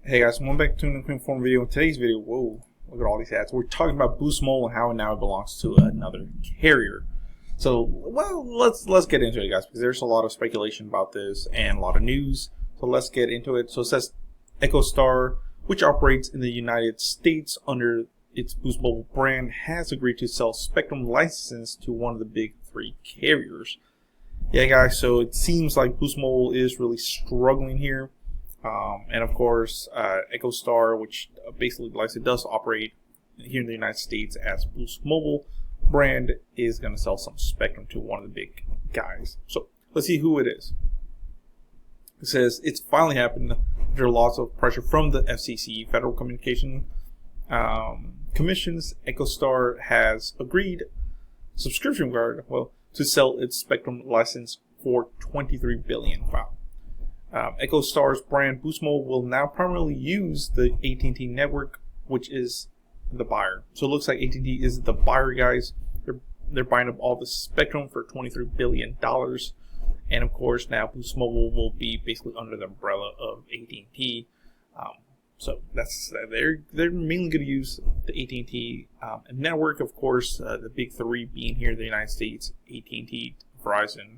Hey guys, welcome back to the Inform video. In today's video, whoa, look at all these ads. We're talking about Boost Mobile and how it now belongs to another carrier. So, well, let's get into it, guys, because there's a lot of speculation about this and a lot of news. So let's get into it. So it says EchoStar, which operates in the United States under its Boost Mobile brand, has agreed to sell Spectrum licenses to one of the big three carriers. Yeah, guys. So it seems like Boost Mobile is really struggling here. And of course, EchoStar, which basically, like it does operate here in the United States as Boost Mobile brand, is going to sell some Spectrum to one of the big guys. So let's see who it is. It says it's finally happened after lots of pressure from the FCC, Federal Communication Commission's. EchoStar has agreed, subscription guard, to sell its Spectrum license for $23 billion. Wow. EchoStar's brand Boost Mobile will now primarily use the AT&T network, which is the buyer. So it looks like AT&T is the buyer, guys. They're buying up all the Spectrum for $23 billion. And of course, now Boost Mobile will be basically under the umbrella of AT&T. So that's they're mainly going to use the AT&T network. Of course, the big three being here in the United States: AT&T, Verizon,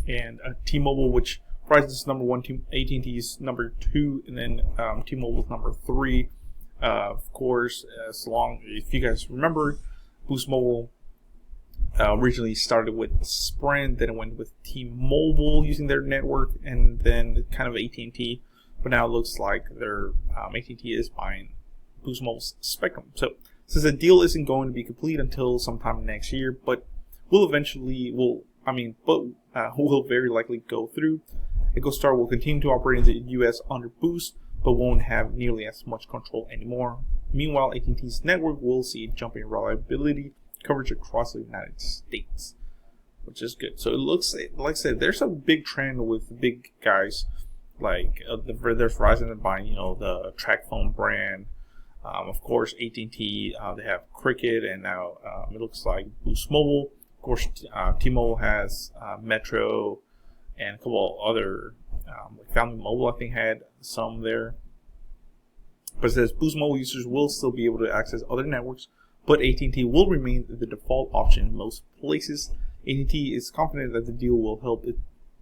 and T-Mobile, which Verizon is number one, AT&T is number two, and then T-Mobile is number three. Of course, if you guys remember, Boost Mobile originally started with Sprint, then it went with T-Mobile using their network, and then kind of AT&T. But now it looks like their AT&T is buying Boost Mobile's Spectrum. So since the deal isn't going to be complete until sometime next year, but will very likely go through. EchoStar will continue to operate in the U.S. under Boost, but won't have nearly as much control anymore. Meanwhile, AT&T's network will see a jump in reliability coverage across the United States, which is good. So it looks like I said, there's a big trend with the big guys like there's Verizon buying, the TracFone brand. Of course, AT&T they have Cricket, and now it looks like Boost Mobile. Of course, T-Mobile has Metro, and a couple other, like Family Mobile, I think, had some there. But it says Boost Mobile users will still be able to access other networks, but AT&T will remain the default option in most places. AT&T is confident that the deal will help it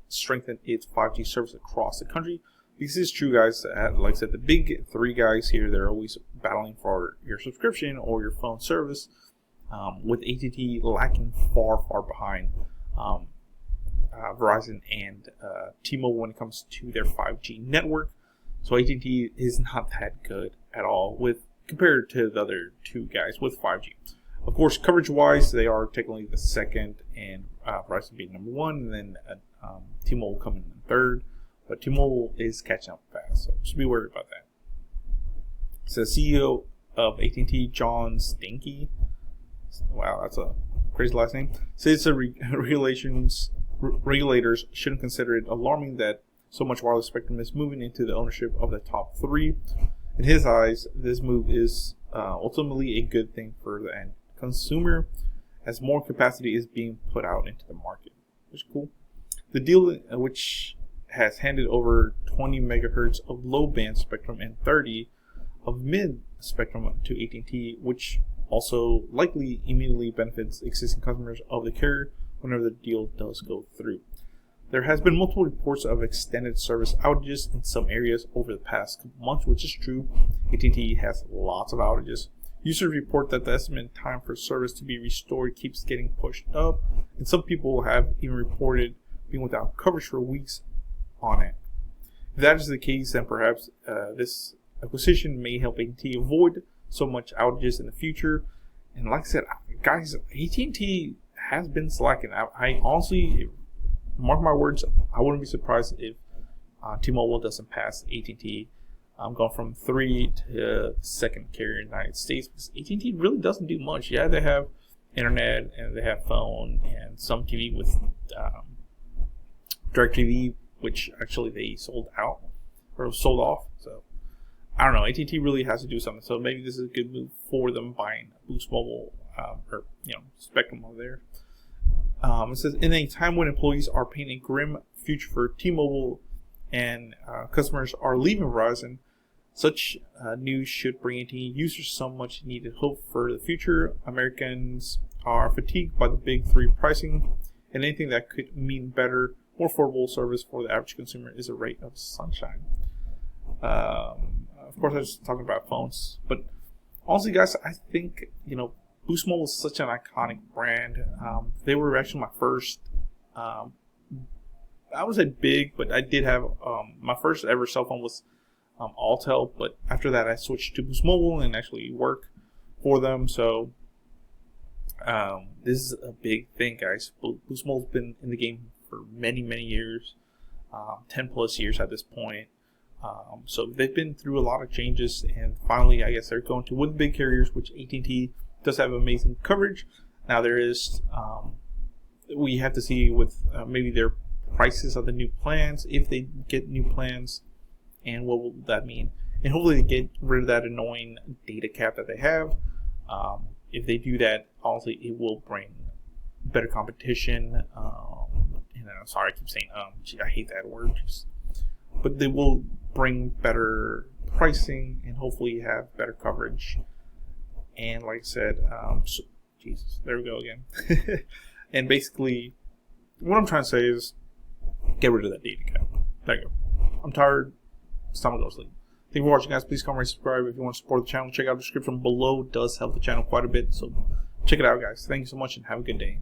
strengthen its 5G service across the country. This is true, guys. Like I said, the big three guys here, they're always battling for your subscription or your phone service, with AT&T lacking far behind Verizon and T-Mobile when it comes to their 5G network. So AT&T is not that good at all compared to the other two guys with 5G. Of course, coverage-wise, they are technically the second, and Verizon being number one, and then T-Mobile coming in third. But T-Mobile is catching up fast, so just be worried about that. So the CEO of AT&T, John Stankey, wow, that's a crazy last name, says the regulators shouldn't consider it alarming that so much wireless spectrum is moving into the ownership of the top three. In his eyes, this move is ultimately a good thing for the end consumer, as more capacity is being put out into the market, which is cool. The deal, which has handed over 20 megahertz of low-band spectrum and 30 of mid-spectrum to AT&T, which also likely immediately benefits existing customers of the carrier whenever the deal does go through. There has been multiple reports of extended service outages in some areas over the past couple months, which is true. AT&T has lots of outages. Users report that the estimated time for service to be restored keeps getting pushed up, and some people have even reported being without coverage for weeks on it. If that is the case, then perhaps this acquisition may help AT&T avoid so much outages in the future. And like I said, guys, AT&T has been slacking. I honestly, mark my words, I wouldn't be surprised if T-Mobile doesn't pass AT&T. Going from three to second carrier in the United States, because AT&T really doesn't do much. Yeah, they have internet and they have phone and some TV with DirecTV, which actually they sold out or sold off. So I don't know. AT&T really has to do something. So maybe this is a good move for them buying Boost Mobile or Spectrum over there. It says, in a time when employees are painting a grim future for T-Mobile and customers are leaving Verizon, Such news should bring AT&T users some much needed hope for the future. Americans are fatigued by the big three pricing, and anything that could mean better, more affordable service for the average consumer is a ray of sunshine. Of course, I was talking about phones, but honestly, guys, I think, Boost Mobile is such an iconic brand. They were actually my first, I would say big, but I did have, my first ever cell phone was Alltel, but after that I switched to Boost Mobile and actually work for them. So this is a big thing, guys. Boost Mobile's been in the game for many years, 10 plus years at this point. So they've been through a lot of changes, and finally I guess they're going to with the big carriers, which AT&T does have amazing coverage. Now there is we have to see with maybe their prices of the new plans, if they get new plans, and what will that mean, and hopefully they get rid of that annoying data cap that they have. If they do that, honestly, it will bring better competition. And I'm sorry, I keep saying I hate that word. But they will bring better pricing and hopefully have better coverage. And like I said, Jesus, there we go again. And basically, what I'm trying to say is, get rid of that data cap. There you go. I'm tired. It's time to go to sleep. Thank you for watching, guys. Please comment and subscribe if you want to support the channel. Check out the description below. It does help the channel quite a bit. So check it out, guys. Thank you so much and have a good day.